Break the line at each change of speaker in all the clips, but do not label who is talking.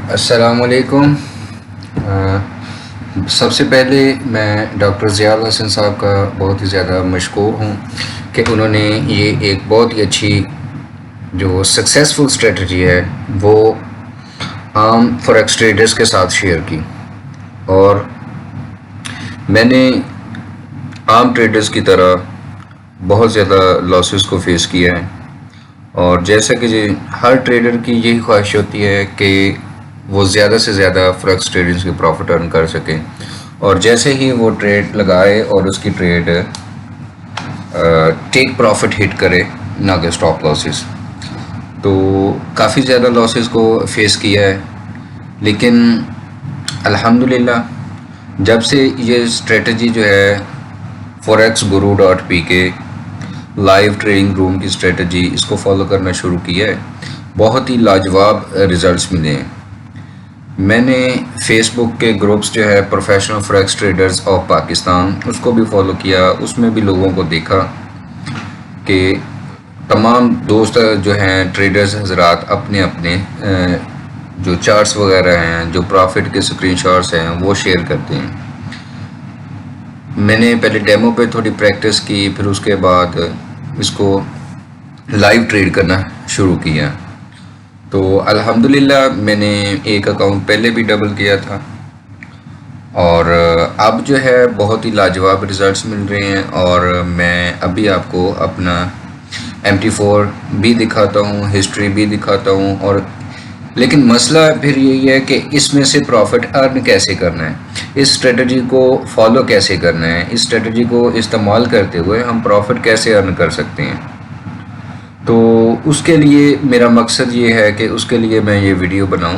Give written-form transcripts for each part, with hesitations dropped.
السلام علیکم۔ سب سے پہلے میں ڈاکٹر ضیاء الحسن صاحب کا بہت ہی زیادہ مشکور ہوں کہ انہوں نے یہ ایک بہت ہی اچھی جو سکسیسفل اسٹریٹجی ہے وہ عام فوریکس ٹریڈرز کے ساتھ شیئر کی، اور میں نے عام ٹریڈرز کی طرح بہت زیادہ لاسز کو فیس کیا ہے، اور جیسا کہ ہر ٹریڈر کی یہی خواہش ہوتی ہے کہ وہ زیادہ سے زیادہ فوریکس ٹریڈنگ کے پروفٹ ارن کر سکیں، اور جیسے ہی وہ ٹریڈ لگائے اور اس کی ٹریڈ ٹیک پروفٹ ہٹ کرے نہ کہ اسٹاپ لاسز، تو کافی زیادہ لاسز کو فیس کیا ہے۔ لیکن الحمدللہ جب سے یہ اسٹریٹجی جو ہے forex.guru.pk لائیو ٹریڈنگ روم کی اسٹریٹجی، اس کو فالو کرنا شروع کیا ہے، بہت ہی لاجواب ریزلٹس ملے ہیں۔ میں نے فیس بک کے گروپس جو ہے professional forex traders of Pakistan, اس کو بھی فالو کیا، اس میں بھی لوگوں کو دیکھا کہ تمام دوست جو ہیں ٹریڈرز حضرات اپنے اپنے جو چارٹس وغیرہ ہیں، جو پروفٹ کے اسکرین شاٹس ہیں، وہ شیئر کرتے ہیں۔ میں نے پہلے ڈیمو پہ تھوڑی پریکٹس کی، پھر اس کے بعد اس کو لائیو ٹریڈ کرنا شروع کیا، تو الحمدللہ میں نے ایک اکاؤنٹ پہلے بھی ڈبل کیا تھا، اور اب جو ہے بہت ہی لاجواب ریزلٹس مل رہے ہیں۔ اور میں ابھی آپ کو اپنا MT4 بھی دکھاتا ہوں، ہسٹری بھی دکھاتا ہوں، اور لیکن مسئلہ پھر یہی ہے کہ اس میں سے پروفٹ ارن کیسے کرنا ہے، اس اسٹریٹجی کو فالو کیسے کرنا ہے، اس اسٹریٹجی کو استعمال کرتے ہوئے ہم پروفٹ کیسے ارن کر سکتے ہیں۔ تو اس کے لیے میرا مقصد یہ ہے کہ اس کے لیے میں یہ ویڈیو بناؤں،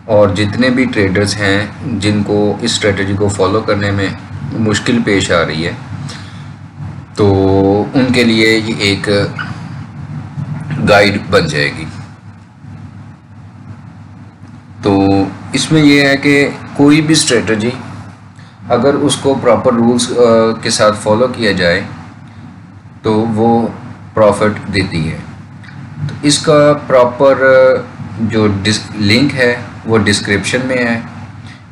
اور جتنے بھی ٹریڈرز ہیں جن کو اس اسٹریٹجی کو فالو کرنے میں مشکل پیش آ رہی ہے، تو ان کے لیے یہ ایک گائیڈ بن جائے گی۔ تو اس میں یہ ہے کہ کوئی بھی اسٹریٹجی اگر اس کو پراپر رولز کے ساتھ فالو کیا جائے تو وہ پروفٹ دیتی ہے۔ تو اس کا پراپر جو لنک ہے وہ ڈسکرپشن میں ہے۔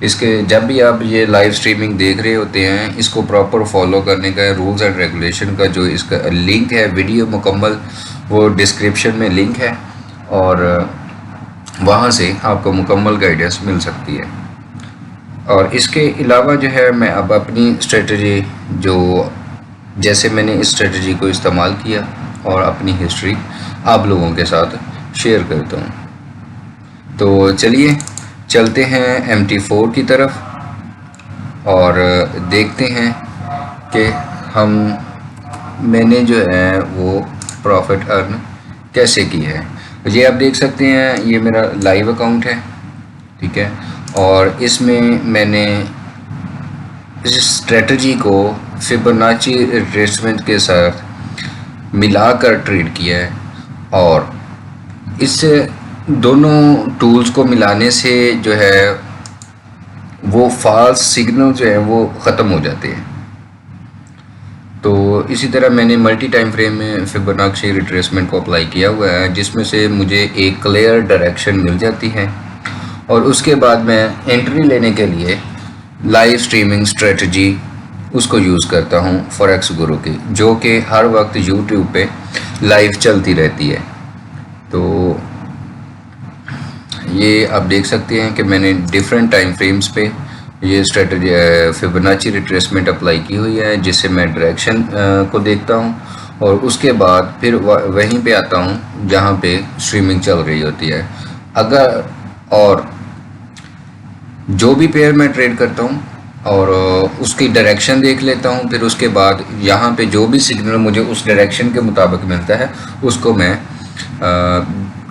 اس کے جب بھی آپ یہ لائیو اسٹریمنگ دیکھ رہے ہوتے ہیں، اس کو پراپر فالو کرنے کا رولز اینڈ ریگولیشن کا جو اس کا لنک ہے، ویڈیو مکمل وہ ڈسکرپشن میں لنک ہے، اور وہاں سے آپ کو مکمل گائیڈنس مل سکتی ہے۔ اور اس کے علاوہ جو ہے میں اب اپنی اسٹریٹجی جو جیسے میں نے اس اسٹریٹجی کو استعمال کیا اور اپنی ہسٹری آپ لوگوں کے ساتھ شیئر کرتا ہوں۔ تو چلیے چلتے ہیں MT4 کی طرف اور دیکھتے ہیں کہ میں نے جو ہے وہ پروفٹ ارن کیسے کی ہے۔ یہ آپ دیکھ سکتے ہیں، یہ میرا لائیو اکاؤنٹ ہے، ٹھیک ہے، اور اس میں میں نے اس اسٹریٹجی کو فیبوناچی ریٹریسمنٹ کے ساتھ ملا کر ٹریڈ کیا ہے، اور اس سے دونوں ٹولز کو ملانے سے جو ہے وہ فالس سگنل جو ہیں وہ ختم ہو جاتے ہیں۔ تو اسی طرح میں نے ملٹی ٹائم فریم میں فیبوناچی ریٹریسمنٹ کو اپلائی کیا ہوا ہے، جس میں سے مجھے ایک کلیئر ڈائریکشن مل جاتی ہے، اور اس کے بعد میں انٹری لینے کے لیے لائیو اسٹریمنگ اسٹریٹجی اس کو یوز کرتا ہوں فوریکس گرو کی، جو کہ ہر وقت یوٹیوب پہ لائیو چلتی رہتی ہے۔ تو یہ آپ دیکھ سکتے ہیں کہ میں نے ڈیفرنٹ ٹائم فریمز پہ یہ اسٹریٹجی فیبوناچی ریٹریسمنٹ اپلائی کی ہوئی ہے، جس سے میں ڈائریکشن کو دیکھتا ہوں، اور اس کے بعد پھر وہیں پہ آتا ہوں جہاں پہ اسٹریمنگ چل رہی ہوتی ہے۔ اور جو بھی پیئر میں ٹریڈ کرتا ہوں اور اس کی ڈائریکشن دیکھ لیتا ہوں، پھر اس کے بعد یہاں پہ جو بھی سگنل مجھے اس ڈائریکشن کے مطابق ملتا ہے اس کو میں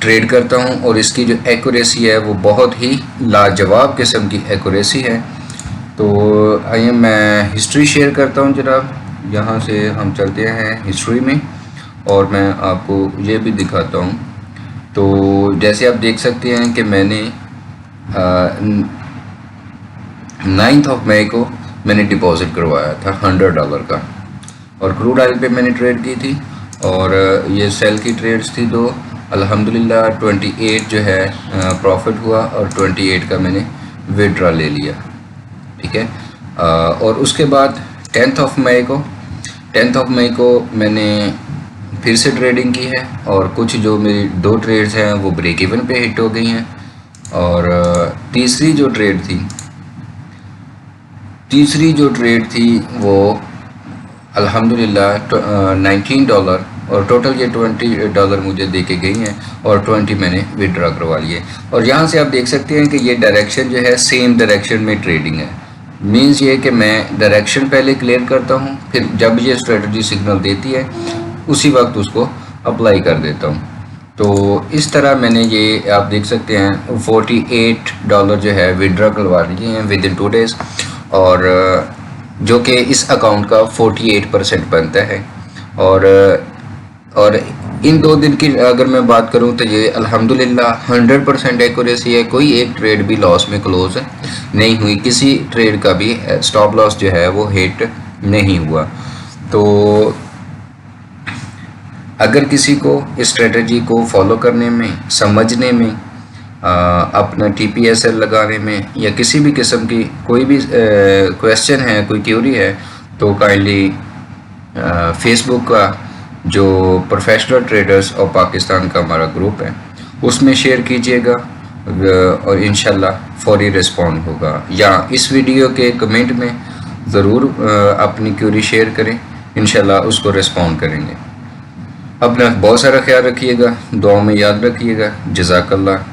ٹریڈ کرتا ہوں، اور اس کی جو ایکوریسی ہے وہ بہت ہی لاجواب قسم کی ایکوریسی ہے۔ تو آئیے میں ہسٹری شیئر کرتا ہوں جناب، یہاں سے ہم چلتے ہیں ہسٹری میں، اور میں آپ کو یہ بھی دکھاتا ہوں۔ تو جیسے آپ دیکھ سکتے ہیں کہ میں نے 9 مئی کو میں نے ڈپازٹ کروایا تھا $100 کا، اور کروڈ آئل پہ میں نے ٹریڈ کی تھی، اور یہ سیل کی ٹریڈز تھی دو، الحمدللہ 28 جو ہے پروفٹ ہوا اور 28 کا میں نے وڈرا لے لیا، ٹھیک ہے۔ اور اس کے بعد 10 مئی کو میں نے پھر سے ٹریڈنگ کی ہے، اور کچھ جو میری 2 ٹریڈز ہیں وہ بریک ایون پہ ہٹ ہو گئی ہیں، اور تیسری جو ٹریڈ تھی وہ الحمدللہ $19، اور ٹوٹل یہ $20 مجھے دے کے گئی ہیں، اور 20 میں نے وڈرا کروا لیے۔ اور یہاں سے آپ دیکھ سکتے ہیں کہ یہ ڈائریکشن جو ہے سیم ڈائریکشن میں ٹریڈنگ ہے، مینز یہ کہ میں ڈائریکشن پہلے کلیئر کرتا ہوں، پھر جب یہ اسٹریٹجی سگنل دیتی ہے اسی وقت اس کو اپلائی کر دیتا ہوں۔ تو اس طرح میں نے یہ آپ دیکھ سکتے ہیں $48 جو ہے وڈرا کروا لیے ہیں ود ان 2 days، اور جو کہ اس اکاؤنٹ کا 48% بنتا ہے۔ اور ان 2 دن کی اگر میں بات کروں تو یہ الحمدللہ 100% ایکوریسی ہے، کوئی ایک ٹریڈ بھی لاس میں کلوز نہیں ہوئی، کسی ٹریڈ کا بھی سٹاپ لاس جو ہے وہ ہٹ نہیں ہوا۔ تو اگر کسی کو اسٹریٹجی کو فالو کرنے میں، سمجھنے میں، اپنا TPSL لگانے میں، یا کسی بھی قسم کی کوئی بھی کویسچن ہے، کوئی کیوری ہے، تو کائنڈلی فیس بک کا جو پروفیشنل ٹریڈرز اور پاکستان کا ہمارا گروپ ہے اس میں شیئر کیجئے گا، اور انشاءاللہ فوری رسپونڈ ہوگا، یا اس ویڈیو کے کمنٹ میں ضرور اپنی کیوری شیئر کریں، انشاءاللہ اس کو رسپونڈ کریں گے۔ اپنا بہت سارا خیال رکھیے گا، دعاؤں میں یاد رکھیے گا۔ جزاک اللہ۔